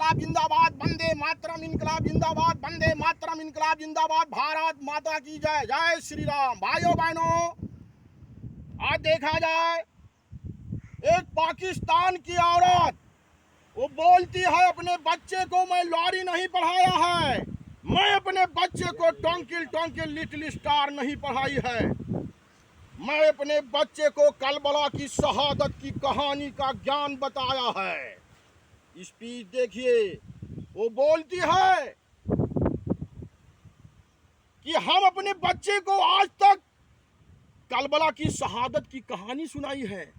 इनकलाब जिंदाबाद, वंदे मातरम इनकलाब जिंदाबाद, वंदे मातरम इनकलाब जिंदाबाद, भारत माता की जय, जय श्री राम। भाइयों बहनों, आज देखा जाए एक पाकिस्तान की औरत वो बोलती है अपने बच्चे को मैं लॉरी नहीं पढ़ाया है, मैं अपने बच्चे को टॉन्किल टॉन्किल लिटिल स्टार नहीं पढ़ाई है, मैं अपने बच्चे को करबला की शहादत की कहानी का ज्ञान बताया है। स्पीच देखिए, वो बोलती है कि हम अपने बच्चे को आज तक करबला की शहादत की कहानी सुनाई है।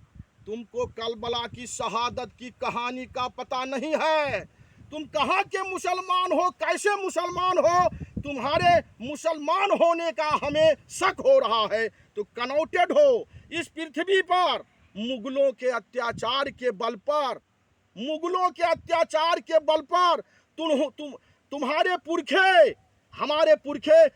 तुमको करबला की शहादत की कहानी का पता नहीं है। तुम कहाँ के मुसलमान हो, कैसे मुसलमान हो? तुम्हारे मुसलमान होने का हमें शक हो रहा है। तो कनौटेड हो। इस पृथ्वी पर मुगलों के अत्याचार के बल पर, मुगलों के अत्याचार के बल पर तुम्हारे पुरखे, हमारे पुरखे,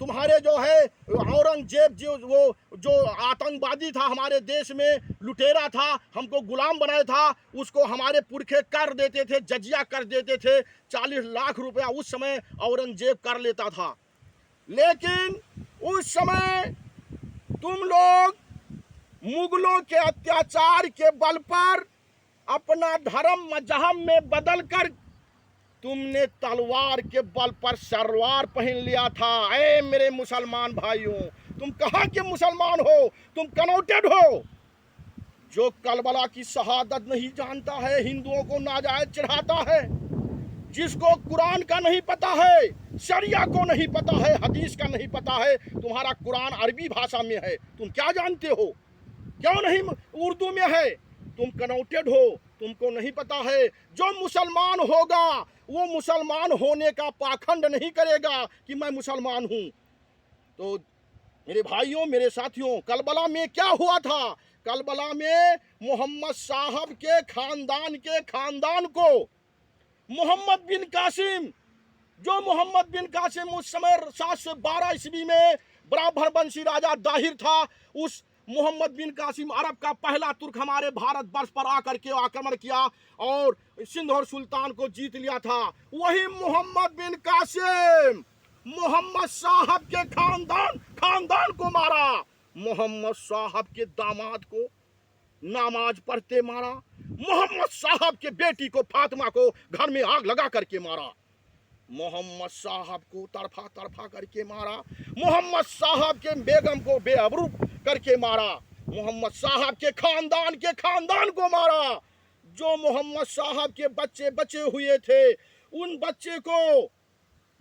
तुम्हारे जो है औरंगजेब जो आतंकवादी था, हमारे देश में लुटेरा था, हमको गुलाम बनाया था, उसको हमारे पुरखे कर देते थे, जजिया कर देते थे। 40 लाख रुपया उस समय औरंगजेब कर लेता था। लेकिन उस समय तुम लोग मुगलों के अत्याचार के बल पर अपना धर्म मजहब में बदल कर तुमने तलवार के बल पर सलवार पहन लिया था। ऐ मेरे मुसलमान भाइयों, तुम कहाँ के मुसलमान हो? तुम कनौटेड हो। जो करबला की शहादत नहीं जानता है, हिंदुओं को नाजायज चढ़ाता है, जिसको कुरान का नहीं पता है, शरिया को नहीं पता है, हदीस का नहीं पता है। तुम्हारा कुरान अरबी भाषा में है, तुम क्या जानते हो? क्यों नहीं उर्दू में है? तुम कनौटेड हो, तुमको नहीं पता है। जो मुसलमान होगा वो मुसलमान होने का पाखंड नहीं करेगा कि मैं मुसलमान हूं। तो मेरे भाइयों, मेरे साथियों, करबला में क्या हुआ था? करबला में मोहम्मद साहब के खानदान को मोहम्मद बिन कासिम, जो मोहम्मद बिन कासिम उस समय 712 ईस्वी में ब्राह्मण वंशी राजा दाहिर था, उस मोहम्मद बिन कासिम अरब का पहला तुर्क हमारे भारत वर्ष पर आकर के आक्रमण किया और सिंध और सुल्तान को जीत लिया था। वही मोहम्मद बिन कासिम मोहम्मद साहब के खानदान को मारा। मोहम्मद साहब के दामाद को नमाज पढ़ते मारा। मोहम्मद साहब के बेटी को फातिमा को घर में आग लगा करके मारा। मोहम्मद साहब को तरफा करके मारा। मोहम्मद साहब के बेगम को बेअबरू करके मारा। मोहम्मद साहब के खानदान को मारा। जो मोहम्मद साहब के बच्चे बचे हुए थे, उन बच्चे को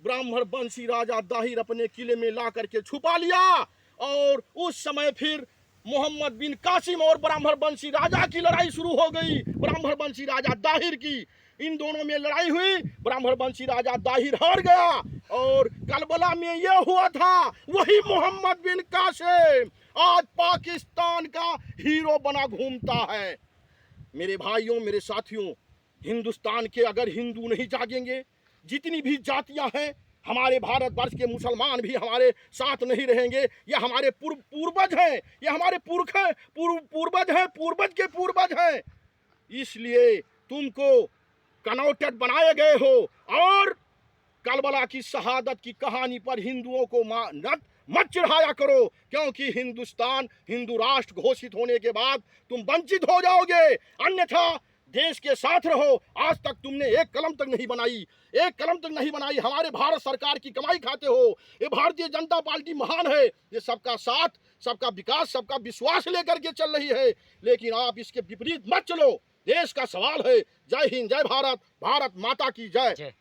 ब्राह्मण वंशी राजा दाहिर अपने किले में ला करके छुपा लिया। और उस समय फिर मोहम्मद बिन कासिम और ब्राह्मण वंशी राजा की लड़ाई शुरू हो गई, ब्राह्मण वंशी राजा दाहिर की। इन दोनों में लड़ाई हुई, ब्राह्मण वंशी राजा दाहिर हार गया। और करबला में यह हुआ था, वही मोहम्मद बिन कासिम आज पाकिस्तान का हीरो बना घूमता है। मेरे भाइयों, मेरे साथियों, हिंदुस्तान के अगर हिंदू नहीं जागेंगे, जितनी भी जातियां हैं, हमारे भारतवर्ष के मुसलमान भी हमारे साथ नहीं रहेंगे। ये हमारे पूर्वज हैं, ये हमारे पूर्वज के पूर्वज हैं। इसलिए तुमको कनौटेड बनाए गए हो और करबला की शहादत की कहानी पर हिंदुओं को मत चिढ़ाया करो, क्योंकि हिंदुस्तान हिंदू राष्ट्र घोषित होने के बाद तुम वंचित हो जाओगे। अन्यथा देश के साथ रहो। आज तक तुमने एक कलम तक नहीं बनाई, हमारे भारत सरकार की कमाई खाते हो। ये भारतीय जनता पार्टी महान है, ये सबका साथ, सबका विकास, सबका विश्वास लेकर के चल रही है। लेकिन आप इसके विपरीत मत चलो, देश का सवाल है। जय हिंद, जय भारत, भारत माता की जय।